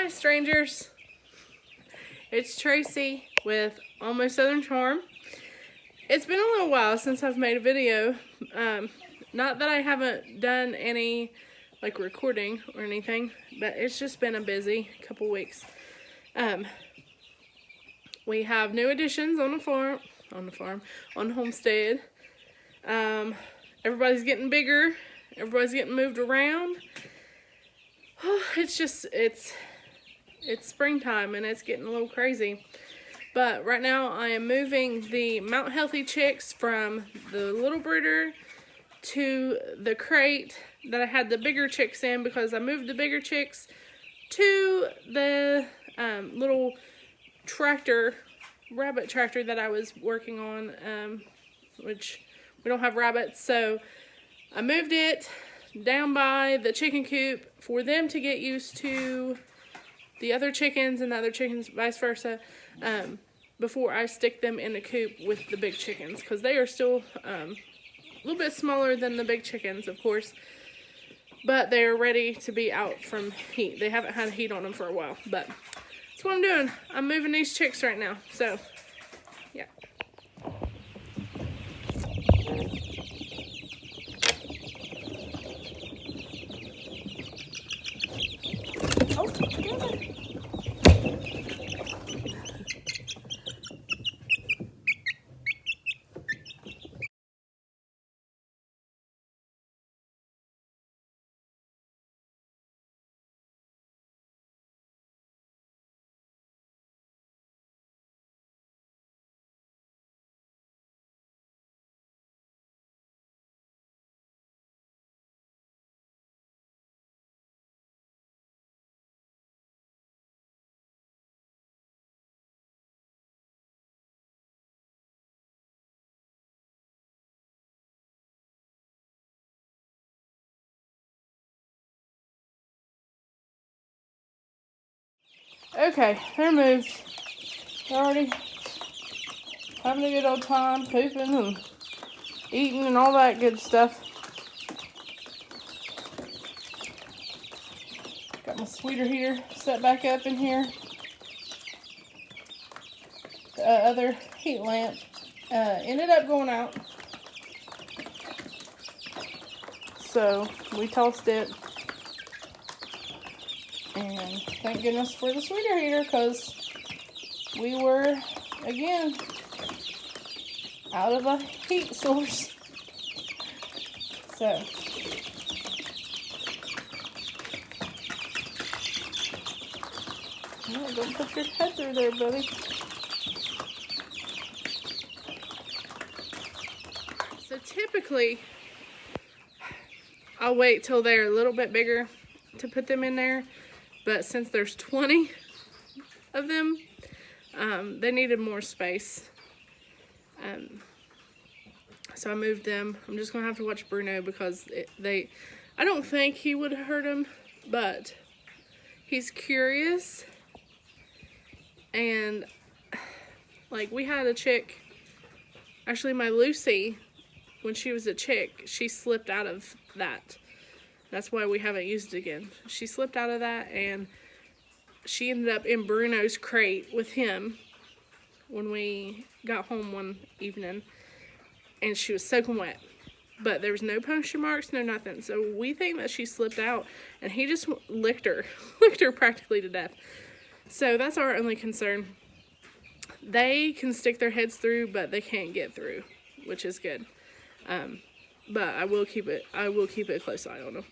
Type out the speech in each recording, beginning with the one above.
Hi strangers, it's Tracy with Almost Southern Charm. It's been a little while since I've made a video. Not that I haven't done any like recording or anything, but it's just been a busy couple weeks. We have new additions on the homestead. Everybody's getting bigger, everybody's getting moved around. It's springtime and it's getting a little crazy. But right now I am moving the Mount Healthy chicks from the little brooder to the crate that I had the bigger chicks in, because I moved the bigger chicks to the little rabbit tractor that I was working on, which we don't have rabbits, so I moved it down by the chicken coop for them to get used to the other chickens and the other chickens vice versa, before I stick them in the coop with the big chickens, because they are still a little bit smaller than the big chickens, of course, but they're ready to be out from heat. They haven't had heat on them for a while, but that's what I'm doing. I'm moving these chicks right now, so yeah. Oh, good. Okay, they're moved. They're already having a good old time, pooping and eating and all that good stuff. Got my sweeter heater set back up in here. The other heat lamp ended up going out, so we tossed it. And thank goodness for the sweeter heater, because we were, again, out of a heat source. So, no, don't put your head through there, buddy. So typically, I'll wait till they're a little bit bigger to put them in there. But since there's 20 of them, they needed more space. So I moved them. I'm just going to have to watch Bruno, because I don't think he would hurt them, but he's curious. And like, we had a chick, actually my Lucy, when she was a chick, she slipped out of that. That's why we haven't used it again. She slipped out of that, and she ended up in Bruno's crate with him when we got home one evening, and she was soaking wet. But there was no puncture marks, no nothing. So we think that she slipped out, and he just licked her practically to death. So that's our only concern. They can stick their heads through, but they can't get through, which is good. But I will keep a close eye on him.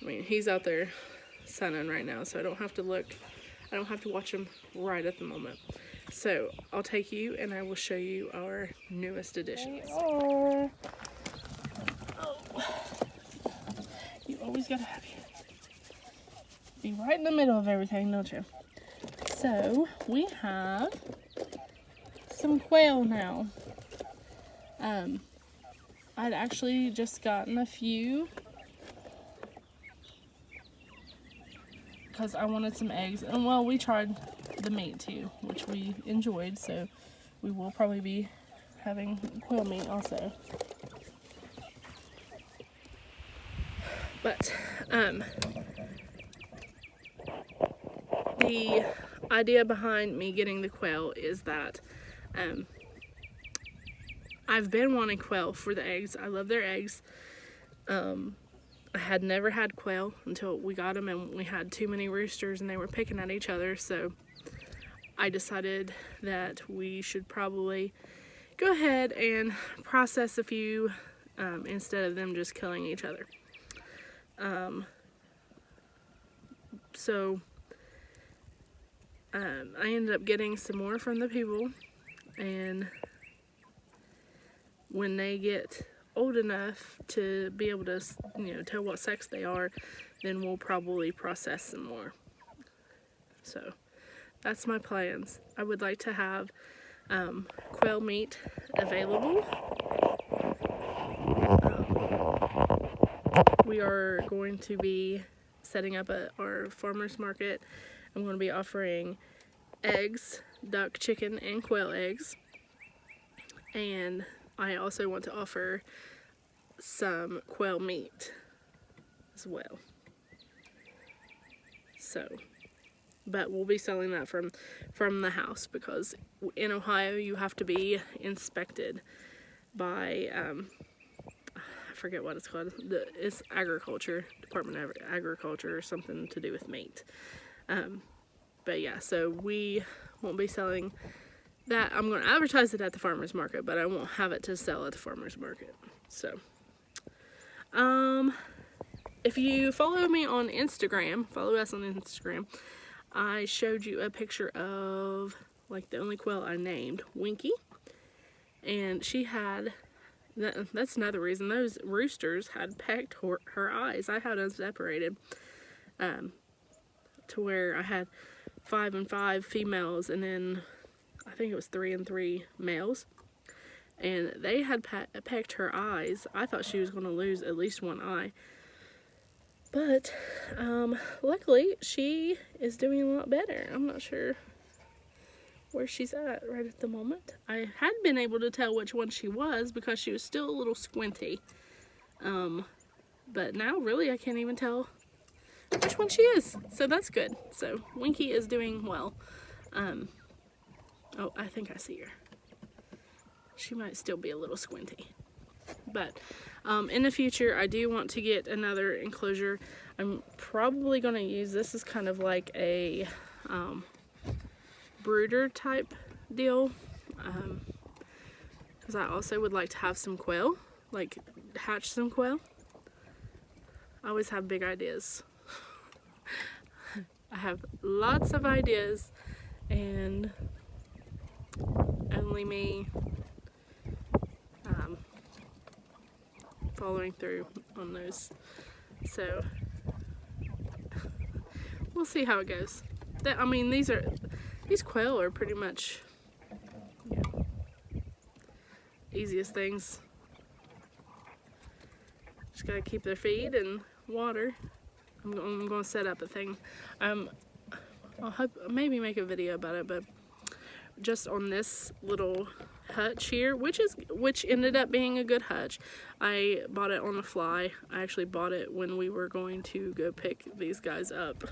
I mean, he's out there sunning right now, so I don't have to watch him right at the moment. So I'll take you and I will show you our newest additions. Oh, you always gotta be right in the middle of everything, don't you? So we have some quail now. I'd actually just gotten a few because I wanted some eggs, and well, we tried the meat too, which we enjoyed, so we will probably be having quail meat also. But the idea behind me getting the quail is that I've been wanting quail for the eggs. I love their eggs. I had never had quail until we got them, and we had too many roosters and they were picking at each other, so I decided that we should probably go ahead and process a few instead of them just killing each other. So I ended up getting some more from the people, and when they get old enough to be able to, you know, tell what sex they are, then we'll probably process some more. So that's my plans. I would like to have quail meat available. We are going to be setting up our farmer's market. I'm going to be offering eggs, duck, chicken, and quail eggs. And I also want to offer some quail meat as well. So, but we'll be selling that from the house, because in Ohio you have to be inspected by I forget what it's called. It's agriculture, Department of Agriculture, or something to do with meat. But yeah, so we won't be selling that. I'm going to advertise it at the farmer's market, but I won't have it to sell at the farmer's market. So, if you follow me on Instagram, follow us on Instagram, I showed you a picture of, like, the only quail I named, Winky. And she had, that's another reason, those roosters had pecked her eyes. I had them separated to where I had 5 and 5 females, and then I think it was 3 and 3 males. And they had pecked her eyes. I thought she was going to lose at least one eye. But, luckily, she is doing a lot better. I'm not sure where she's at right at the moment. I had been able to tell which one she was because she was still a little squinty. But now, really, I can't even tell which one she is. So that's good. So, Winky is doing well. Oh, I think I see her. She might still be a little squinty. But in the future, I do want to get another enclosure. I'm probably going to use this as kind of like a brooder type deal. Because I also would like to have some quail, like hatch some quail. I always have big ideas. I have lots of ideas, and only me following through on those. So we'll see how it goes. I mean, these quail are pretty much, you know, easiest things. Just gotta keep their feed and water. I'm going to set up a thing. I'll maybe make a video about it, but just on this little hutch here, which ended up being a good hutch. I bought it on the fly. I actually bought it when we were going to go pick these guys up.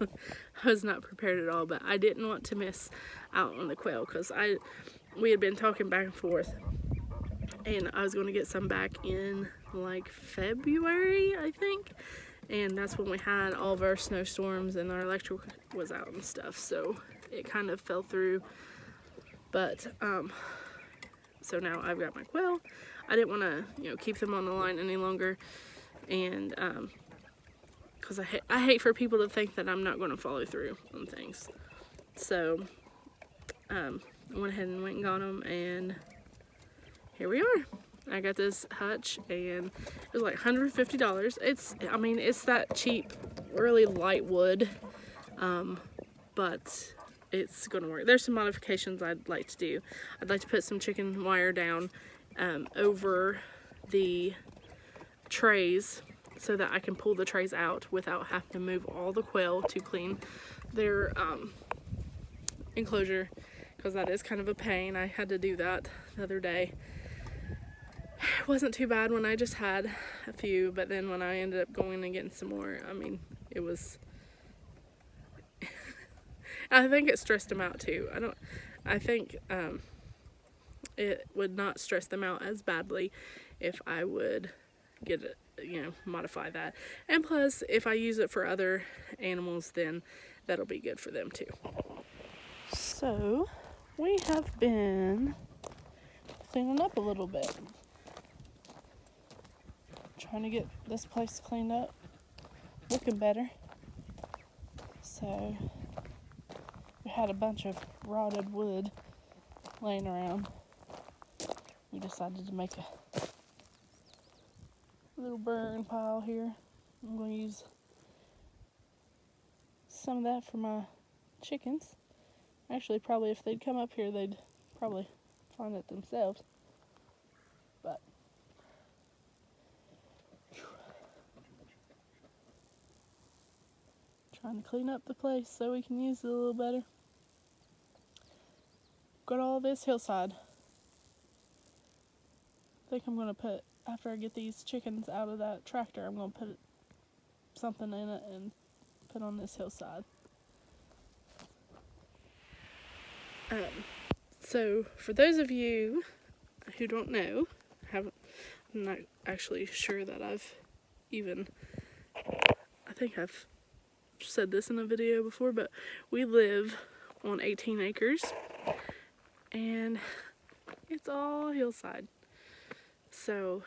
I was not prepared at all, but I didn't want to miss out on the quail because we had been talking back and forth, and I was going to get some back in like February, I think, and that's when we had all of our snowstorms and our electric was out and stuff, so it kind of fell through. But so now I've got my quail. I didn't want to, you know, keep them on the line any longer, and because I hate for people to think that I'm not going to follow through on things. So I went ahead and went and got them, and here we are. I got this hutch, and it was like $150. It's that cheap, really light wood, but it's gonna work. There's some modifications I'd like to do. I'd like to put some chicken wire down over the trays so that I can pull the trays out without having to move all the quail to clean their enclosure, because that is kind of a pain. I had to do that the other day. It wasn't too bad when I just had a few, but then when I ended up going and getting some more, I mean, it was I think it stressed them out too. I think it would not stress them out as badly if I would get it, modify that. And plus, if I use it for other animals, then that'll be good for them too. So, we have been cleaning up a little bit. Trying to get this place cleaned up, looking better. So, we had a bunch of rotted wood laying around. We decided to make a little burn pile here. I'm going to use some of that for my chickens. Actually, probably if they'd come up here, they'd probably find it themselves. But trying to clean up the place so we can use it a little better. Got all this hillside. I think I'm going to put, after I get these chickens out of that tractor, I'm going to put something in it and put on this hillside. So, for those of you who don't know, I'm not actually sure that I think I've said this in a video before, but we live on 18 acres, and it's all hillside. So,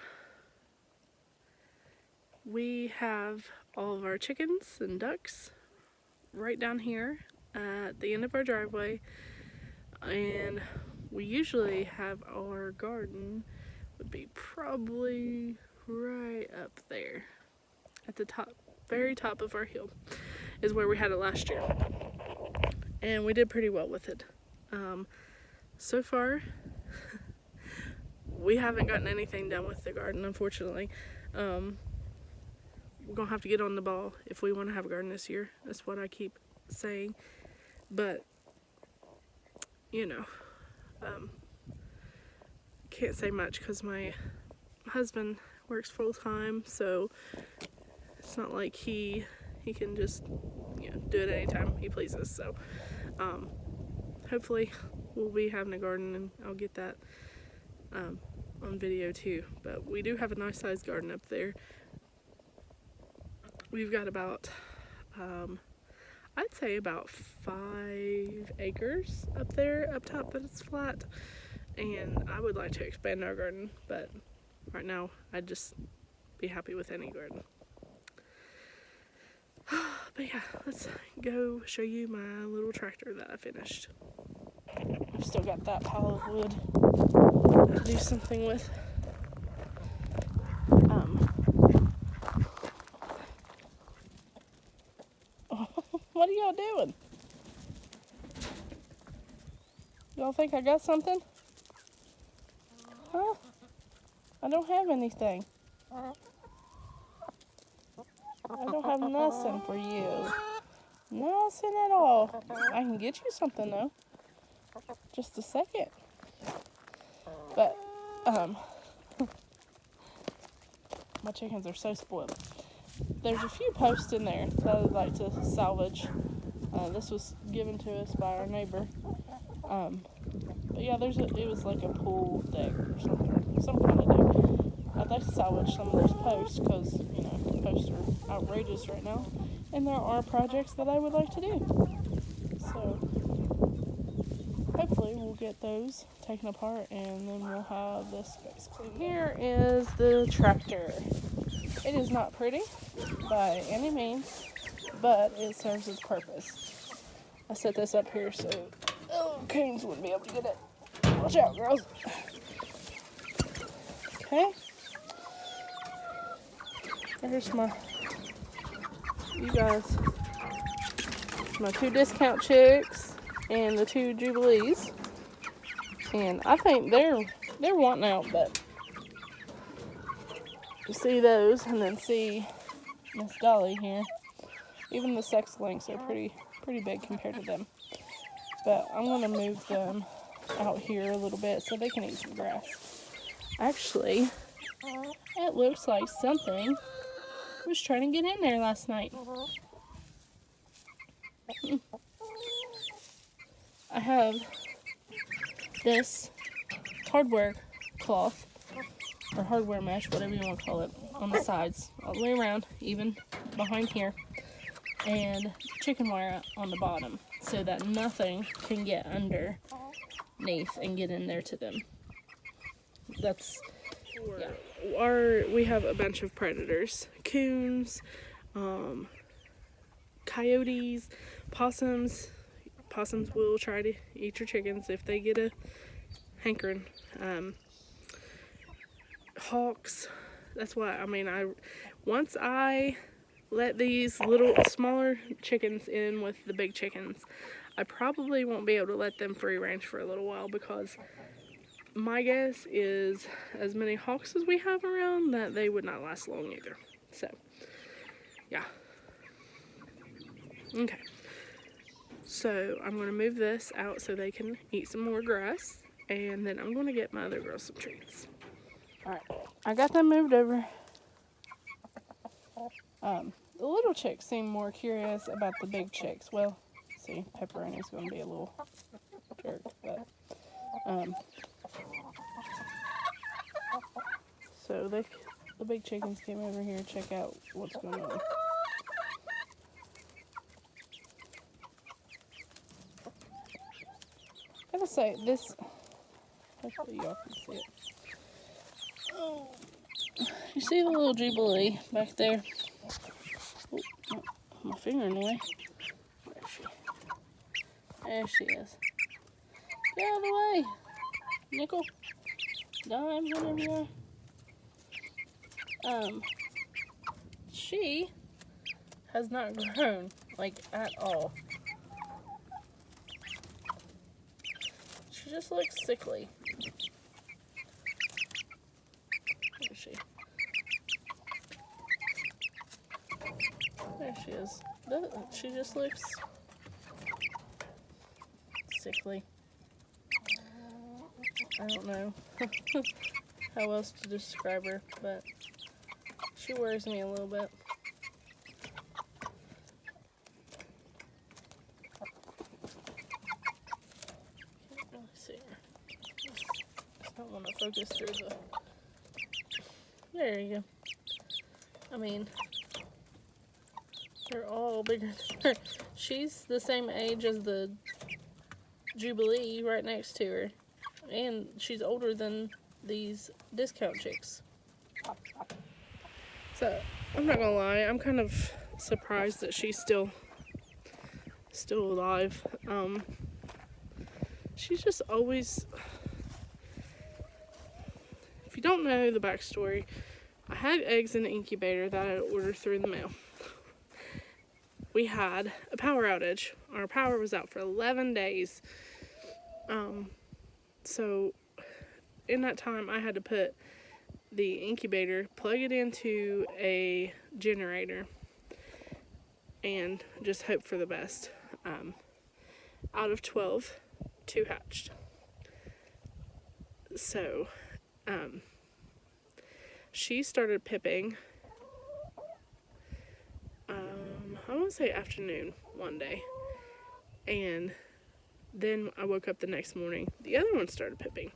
we have all of our chickens and ducks right down here at the end of our driveway. And we usually have our garden would be probably right up there at the top, very top of our hill is where we had it last year, and we did pretty well with it. So far we haven't gotten anything done with the garden, unfortunately. We're gonna have to get on the ball if we want to have a garden this year. That's what I keep saying, but can't say much because my husband works full-time, so it's not like he can just do it anytime he pleases. So hopefully we'll be having a garden, and I'll get that on video too. But we do have a nice sized garden up there. We've got about I'd say about 5 acres up there, up top, but it's flat. And I would like to expand our garden, but right now I'd just be happy with any garden. But yeah, let's go show you my little tractor that I finished. I've still got that pile of wood to do something with. What are y'all doing? Y'all think I got something? Huh? I don't have anything. I don't have nothing for you. Nothing at all. I can get you something though. Just a second. But, my chickens are so spoiled. There's a few posts in there that I would like to salvage. This was given to us by our neighbor. But yeah, it was like a pool deck or something, some kind of deck. I'd like to salvage some of those posts because, posts are outrageous right now. And there are projects that I would like to do. So, hopefully we'll get those taken apart and then we'll have this space clean. Here is the tractor. It is not pretty by any means, but it serves its purpose. I set this up here so coons wouldn't be able to get it. Watch out, girls. Okay. There's you guys, my 2 discount chicks and the 2 jubilees. And I think they're wanting out, but to see those and then see Miss Dolly here, even the sex links are pretty big compared to them. But I'm gonna move them out here a little bit so they can eat some grass. Actually, it looks like something was trying to get in there last night. I have this hardware cloth, or hardware mesh, whatever you want to call it, on the sides, all the way around, even behind here, and chicken wire on the bottom, so that nothing can get underneath and get in there to them. That's, yeah. We have a bunch of predators. Coons, coyotes, possums. Possums will try to eat your chickens if they get a hankering. Hawks. That's why, I mean, once I let these little smaller chickens in with the big chickens, I probably won't be able to let them free range for a little while, because my guess is, as many hawks as we have around, that they would not last long either. So, yeah. Okay. So, I'm going to move this out so they can eat some more grass, and then I'm going to get my other girls some treats. Alright, I got them moved over. The little chicks seem more curious about the big chicks. Well, see, Pepperoni's going to be a little jerk, but, so the big chickens came over here to check out what's going on. I gotta say, this, hopefully y'all can see it. Oh, you see the little Jubilee back there? Oh, my finger in the way. Where is she? There she is. Get out of the way! Nickel, dime, whatever you are. She has not grown, like, at all. She just looks sickly. Where is she? There she is. She just looks sickly. I don't know how else to describe her, but she worries me a little bit. Can't really see her. Just don't want to focus through the... There you go. I mean, they're all bigger than her. She's the same age as the Jubilee right next to her. And she's older than these discount chicks. So, I'm not gonna lie, I'm kind of surprised that she's still alive. She's just always... If you don't know the backstory, I had eggs in the incubator that I ordered through the mail. We had a power outage. Our power was out for 11 days. So in that time I had to put the incubator, plug it into a generator, and just hope for the best. Out of 12, 2 hatched. So, she started pipping, I want to say afternoon one day, and then I woke up the next morning, the other one started pipping.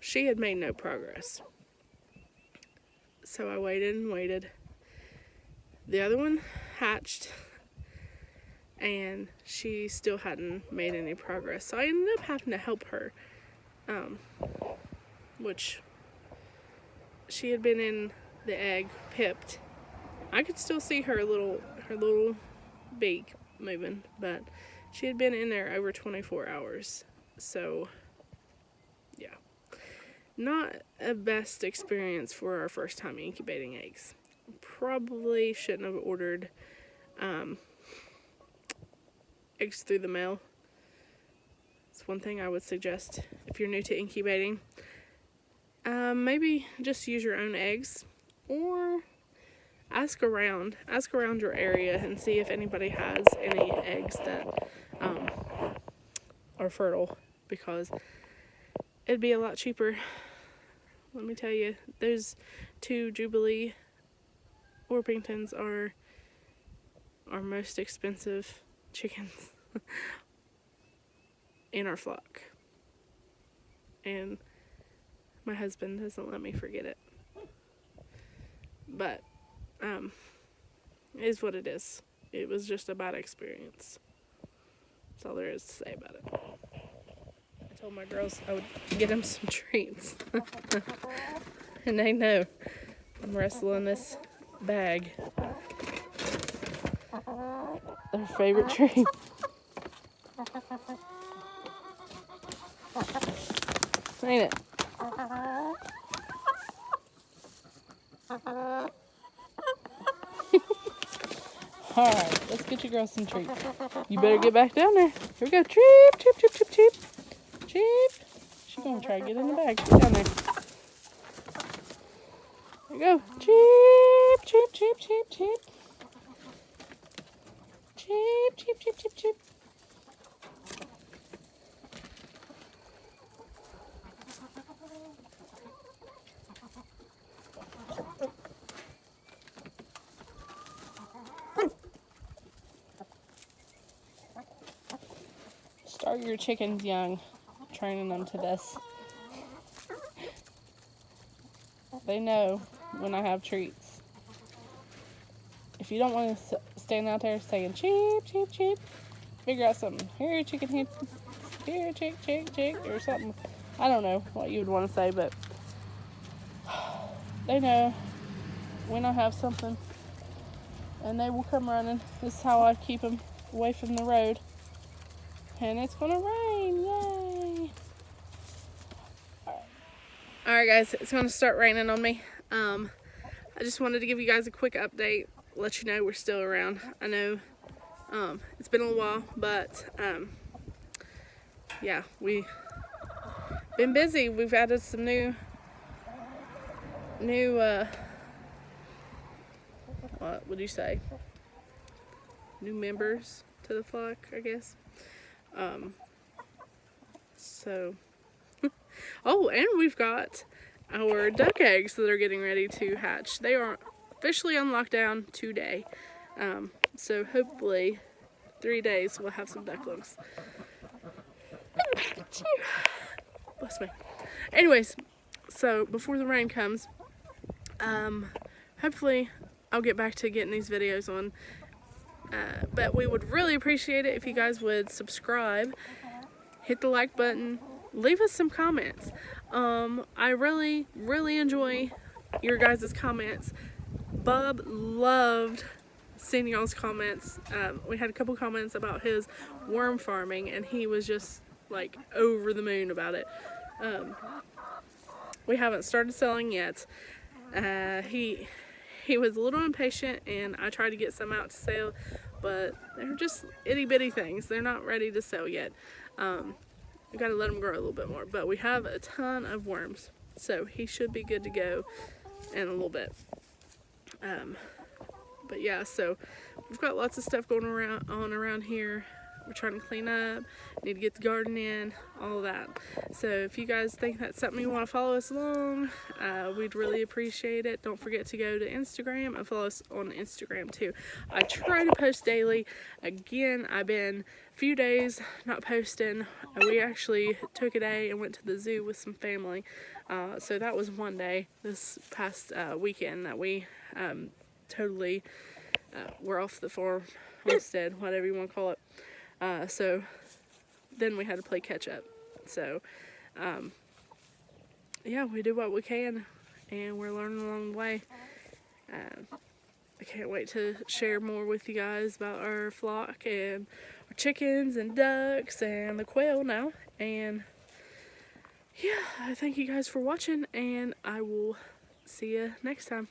She had made no progress. So I waited and waited. The other one hatched, and she still hadn't made any progress. So I ended up having to help her, which she had been in the egg, pipped. I could still see her little beak moving, but she had been in there over 24 hours. So, yeah. Not a best experience for our first time incubating eggs. Probably shouldn't have ordered eggs through the mail. It's one thing I would suggest if you're new to incubating. Maybe just use your own eggs, or ask around your area and see if anybody has any eggs that are fertile, because it'd be a lot cheaper. Let me tell you, those 2 Jubilee Orpingtons are our most expensive chickens. in our flock. And my husband doesn't let me forget it. But, it is what it is. It was just a bad experience. That's all there is to say about it. I told my girls I would get them some treats. And they know I'm wrestling this bag. Their favorite treat. Ain't it? Alright, let's get you girls some treats. You better get back down there. Here we go. Cheep, cheep, cheep, cheep, cheep. Cheep. She's gonna try to get in the bag. Get down there. There we go. Cheep, cheep, cheep, cheep, cheep. Cheep, cheep, cheep, cheep, cheep. Start your chickens young, training them to this. They know when I have treats. If you don't want to stand out there saying cheep, cheep, cheep, figure out something. Here, chicken, here, chick, chick, chick, or something. I don't know what you would want to say, but they know when I have something, and they will come running. This is how I keep them away from the road. And it's gonna rain, yay! Alright guys, it's gonna start raining on me. I just wanted to give you guys a quick update, let you know we're still around. I know it's been a little while, but yeah, we've been busy. We've added some new what would you say? New members to the flock, I guess. So oh, and we've got our duck eggs that are getting ready to hatch. They are officially on lockdown today. So hopefully 3 days we'll have some ducklings. Bless me. Anyways, so before the rain comes, hopefully I'll get back to getting these videos on. But we would really appreciate it if you guys would subscribe, hit the like button, leave us some comments. I really enjoy your guys' comments. Bob loved seeing y'all's comments. We had a couple comments about his worm farming, and he was just like over the moon about it. We haven't started selling yet. He was a little impatient, and I tried to get some out to sell, but they're just itty bitty things. They're not ready to sell yet. We gotta let them grow a little bit more, but we have a ton of worms, so he should be good to go in a little bit. But yeah, so we've got lots of stuff going around here. We're trying to clean up, need to get the garden in, all of that. So if you guys think that's something you want to follow us along, we'd really appreciate it. Don't forget to go to Instagram and follow us on Instagram too. I try to post daily. Again, I've been a few days not posting. We actually took a day and went to the zoo with some family. So that was one day this past weekend that we totally were off the farm, homestead, whatever you want to call it. So then we had to play catch up. So yeah, we do what we can, and we're learning along the way. I can't wait to share more with you guys about our flock and our chickens and ducks and the quail now. And yeah, I thank you guys for watching, and I will see you next time.